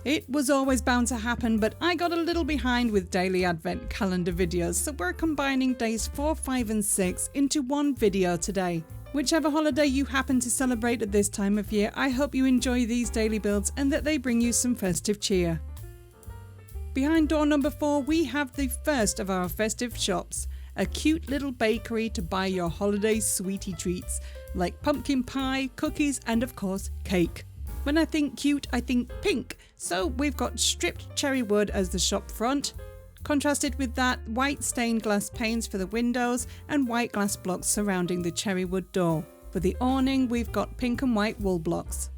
It was always bound to happen, but I got a little behind with daily advent calendar videos, so we're combining days 4, 5 and 6 into one video today. Whichever holiday you happen to celebrate at this time of year, I hope you enjoy these daily builds and that they bring you some festive cheer. Behind door number 4 we have the first of our festive shops, a cute little bakery to buy your holiday sweetie treats, like pumpkin pie, cookies and of course cake. When I think cute, I think pink, so we've got stripped cherry wood as the shop front. Contrasted with that, white stained glass panes for the windows and white glass blocks surrounding the cherry wood door. For the awning, we've got pink and white wool blocks.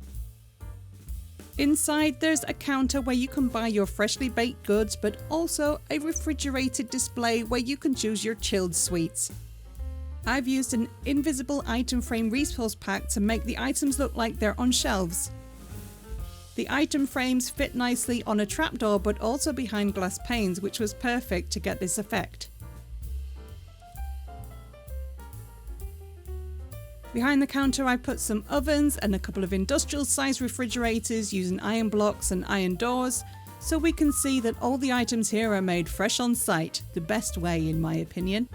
Inside, there's a counter where you can buy your freshly baked goods, but also a refrigerated display where you can choose your chilled sweets. I've used an invisible item frame resource pack to make the items look like they're on shelves. The item frames fit nicely on a trapdoor but also behind glass panes, which was perfect to get this effect. Behind the counter I put some ovens and a couple of industrial sized refrigerators using iron blocks and iron doors, so we can see that all the items here are made fresh on site, the best way in my opinion.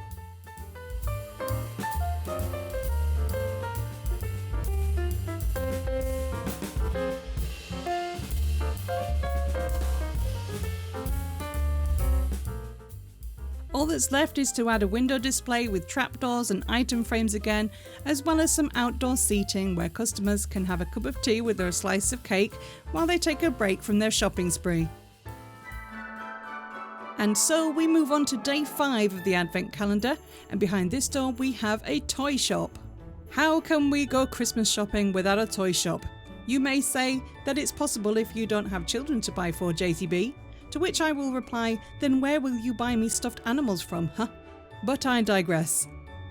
All that's left is to add a window display with trapdoors and item frames again, as well as some outdoor seating where customers can have a cup of tea with their slice of cake while they take a break from their shopping spree. And so we move on to day 5 of the advent calendar, and behind this door we have a toy shop. How can we go Christmas shopping without a toy shop? You may say that it's possible if you don't have children to buy for, JCB. To which I will reply, then where will you buy me stuffed animals from, huh? But I digress.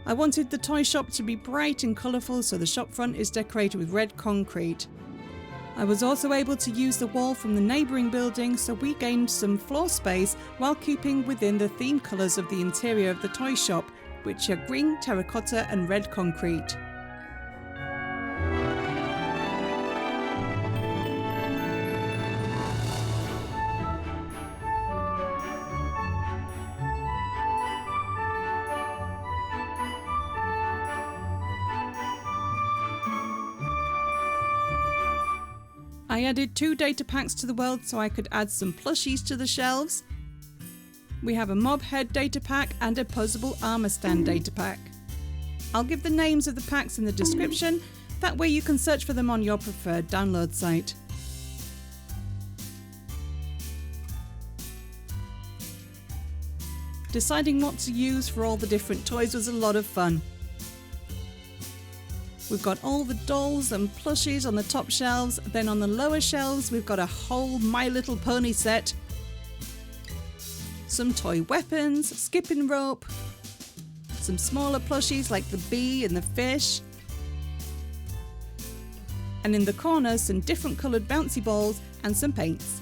I wanted the toy shop to be bright and colourful, so the shop front is decorated with red concrete. I was also able to use the wall from the neighbouring building, so we gained some floor space while keeping within the theme colours of the interior of the toy shop, which are green, terracotta and red concrete. I added 2 data packs to the world so I could add some plushies to the shelves. We have a mob head data pack and a posable armor stand data pack. I'll give the names of the packs in the description, that way you can search for them on your preferred download site. Deciding what to use for all the different toys was a lot of fun. We've got all the dolls and plushies on the top shelves, then on the lower shelves we've got a whole My Little Pony set, some toy weapons, skipping rope, some smaller plushies like the bee and the fish, and in the corner some different coloured bouncy balls and some paints.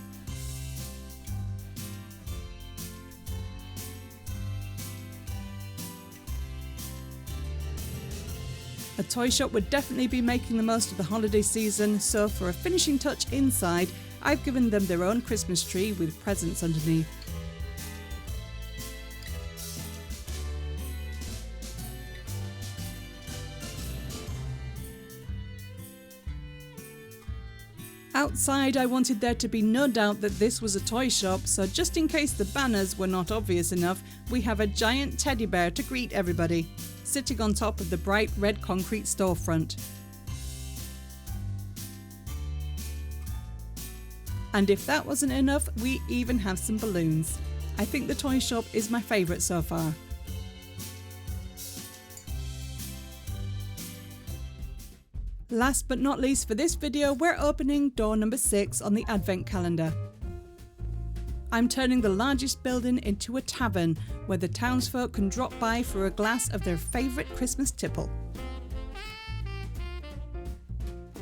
A toy shop would definitely be making the most of the holiday season, so for a finishing touch inside, I've given them their own Christmas tree with presents underneath. Outside, I wanted there to be no doubt that this was a toy shop, so just in case the banners were not obvious enough, we have a giant teddy bear to greet everybody, sitting on top of the bright red concrete storefront. And if that wasn't enough, we even have some balloons. I think the toy shop is my favourite so far. Last but not least for this video, we're opening door number 6 on the advent calendar. I'm turning the largest building into a tavern where the townsfolk can drop by for a glass of their favourite Christmas tipple.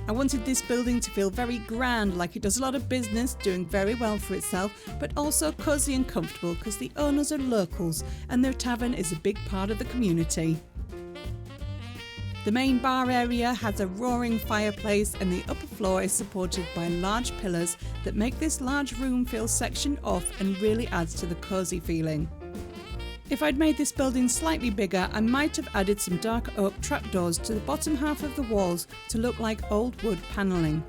I wanted this building to feel very grand, like it does a lot of business, doing very well for itself, but also cosy and comfortable because the owners are locals and their tavern is a big part of the community. The main bar area has a roaring fireplace and the upper floor is supported by large pillars that make this large room feel sectioned off and really adds to the cosy feeling. If I'd made this building slightly bigger, I might have added some dark oak trapdoors to the bottom half of the walls to look like old wood panelling.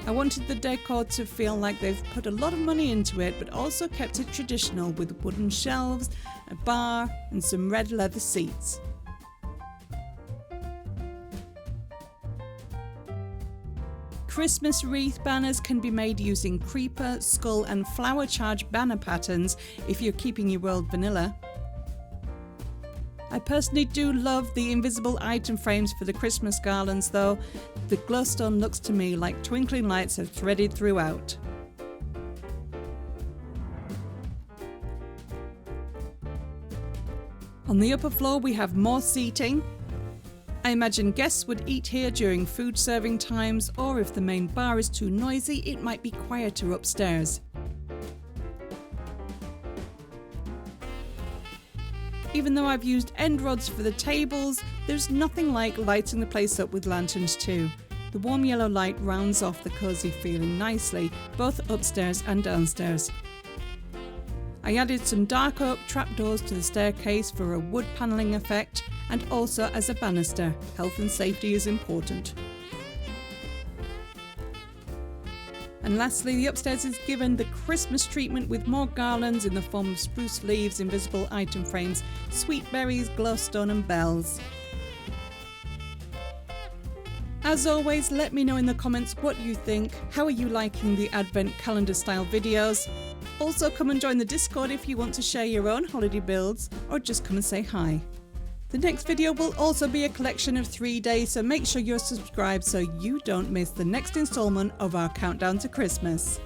I wanted the decor to feel like they've put a lot of money into it, but also kept it traditional with wooden shelves, a bar and some red leather seats. Christmas wreath banners can be made using creeper, skull and flower charge banner patterns if you're keeping your world vanilla. I personally do love the invisible item frames for the Christmas garlands though. The glowstone looks to me like twinkling lights are threaded throughout. On the upper floor we have more seating. I imagine guests would eat here during food serving times, or if the main bar is too noisy, it might be quieter upstairs. Even though I've used end rods for the tables, there's nothing like lighting the place up with lanterns too. The warm yellow light rounds off the cosy feeling nicely, both upstairs and downstairs. I added some dark oak trapdoors to the staircase for a wood panelling effect, and also as a banister. Health and safety is important. And lastly, the upstairs is given the Christmas treatment with more garlands in the form of spruce leaves, invisible item frames, sweet berries, glowstone and bells. As always, let me know in the comments what you think. How are you liking the advent calendar style videos? Also come and join the Discord if you want to share your own holiday builds, or just come and say hi. The next video will also be a collection of 3 days, so make sure you're subscribed so you don't miss the next installment of our countdown to Christmas.